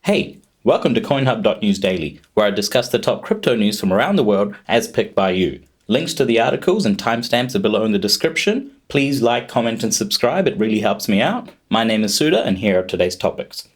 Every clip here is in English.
Hey, welcome to coinhub.news daily, where I discuss the top crypto news from around the world as picked by you. Links to the articles and timestamps are below in the description. Please like, comment, and subscribe. It really helps me out. My name is Suda, and here are today's topics.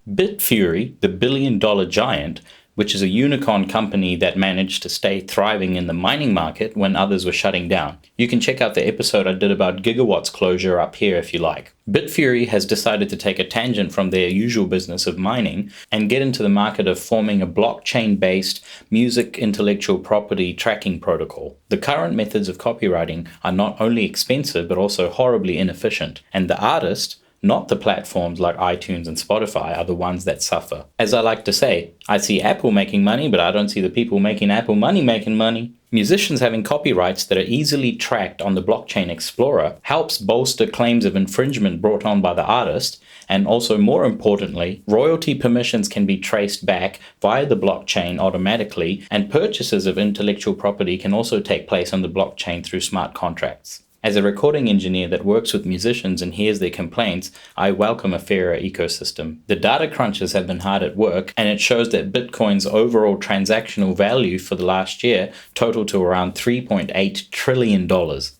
Bitfury, the billion-dollar giant, which is a unicorn company that managed to stay thriving in the mining market when others were shutting down. You can check out the episode I did about gigawatts closure up here if you like. Bitfury has decided to take a tangent from their usual business of mining and get into the market of forming a blockchain-based music intellectual property tracking protocol. The current methods of copywriting are not only expensive but also horribly inefficient, and the artist, not the platforms like iTunes and Spotify, are the ones that suffer. As I like to say, I see Apple making money, but I don't see the people making Apple money making money. Musicians having copyrights that are easily tracked on the Blockchain Explorer helps bolster claims of infringement brought on by the artist, and also more importantly, royalty permissions can be traced back via the blockchain automatically, and purchases of intellectual property can also take place on the blockchain through smart contracts. As a recording engineer that works with musicians and hears their complaints, I welcome a fairer ecosystem. The data crunchers have been hard at work, and it shows that Bitcoin's overall transactional value for the last year totaled to around $3.8 trillion.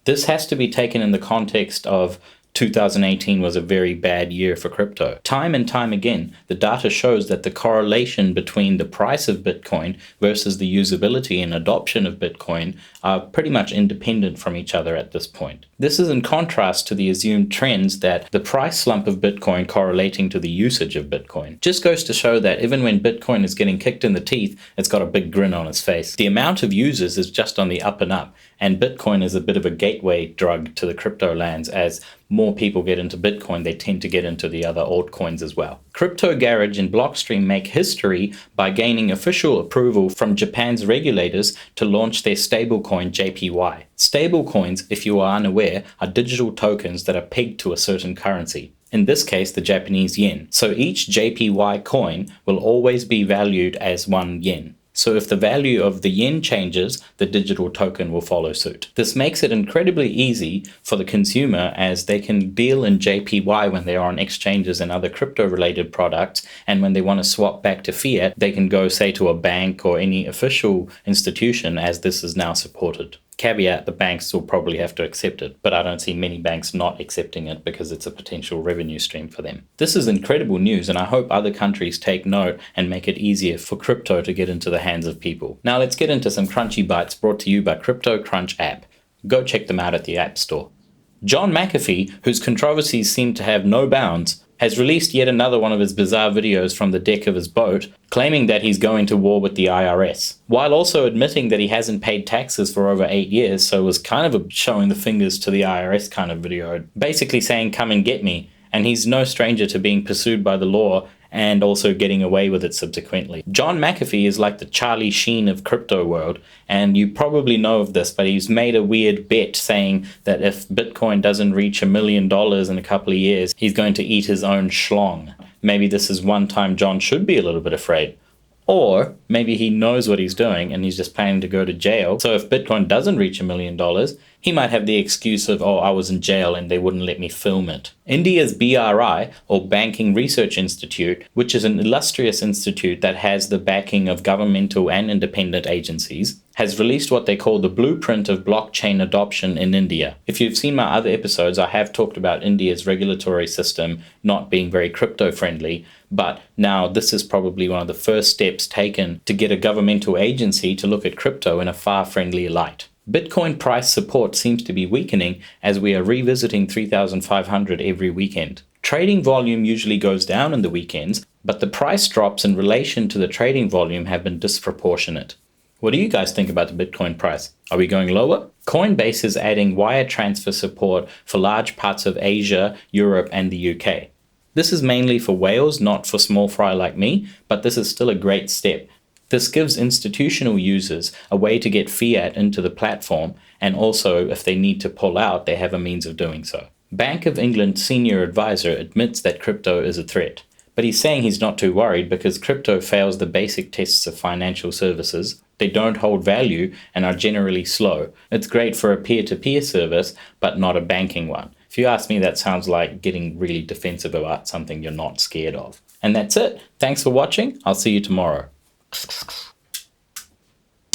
This has to be taken in the context of 2018 was a very bad year for crypto. Time and time again, the data shows that the correlation between the price of Bitcoin versus the usability and adoption of Bitcoin are pretty much independent from each other at this point. This is in contrast to the assumed trends that the price slump of Bitcoin correlating to the usage of Bitcoin. Just goes to show that even when Bitcoin is getting kicked in the teeth, it's got a big grin on its face. The amount of users is just on the up and up, and Bitcoin is a bit of a gateway drug to the crypto lands. As more people get into Bitcoin, they tend to get into the other altcoins as well. Crypto Garage and Blockstream make history by gaining official approval from Japan's regulators to launch their stablecoin JPY. Stablecoins, if you are unaware, are digital tokens that are pegged to a certain currency. In this case, the Japanese yen. So each JPY coin will always be valued as 1 yen. So if the value of the yen changes, the digital token will follow suit. This makes it incredibly easy for the consumer, as they can deal in JPY when they are on exchanges and other crypto-related products, and when they want to swap back to fiat, they can go, say, to a bank or any official institution, as this is now supported. Caveat, the banks will probably have to accept it, but I don't see many banks not accepting it because it's a potential revenue stream for them. This is incredible news, and I hope other countries take note and make it easier for crypto to get into the hands of people. Now let's get into some crunchy bites brought to you by Crypto Crunch app. Go check them out at the App Store. John McAfee, whose controversies seem to have no bounds, has released yet another one of his bizarre videos from the deck of his boat, claiming that he's going to war with the IRS, while also admitting that he hasn't paid taxes for over 8 years, so it was kind of a showing the fingers to the IRS kind of video, basically saying, "Come and get me," and he's no stranger to being pursued by the law and also getting away with it subsequently. John McAfee is like the Charlie Sheen of crypto world, and you probably know of this, but he's made a weird bet saying that if Bitcoin doesn't reach $1 million in a couple of years, he's going to eat his own schlong. Maybe this is one time John should be a little bit afraid. Or maybe he knows what he's doing and he's just planning to go to jail. So if Bitcoin doesn't reach $1 million, he might have the excuse of, "Oh, I was in jail and they wouldn't let me film it." India's BRI, or Banking Research Institute, which is an illustrious institute that has the backing of governmental and independent agencies, has released what they call the blueprint of blockchain adoption in India. If you've seen my other episodes, I have talked about India's regulatory system not being very crypto-friendly, but now this is probably one of the first steps taken to get a governmental agency to look at crypto in a far friendlier light. Bitcoin price support seems to be weakening as we are revisiting 3,500 every weekend. Trading volume usually goes down in the weekends, but the price drops in relation to the trading volume have been disproportionate. What do you guys think about the Bitcoin price? Are we going lower? Coinbase is adding wire transfer support for large parts of Asia, Europe, and the UK. This is mainly for whales, not for small fry like me, but this is still a great step. This gives institutional users a way to get fiat into the platform, and also if they need to pull out, they have a means of doing so. Bank of England senior advisor admits that crypto is a threat, but he's saying he's not too worried because crypto fails the basic tests of financial services. They don't hold value and are generally slow. It's great for a peer-to-peer service, but not a banking one. If you ask me, that sounds like getting really defensive about something you're not scared of. And that's it. Thanks for watching. I'll see you tomorrow.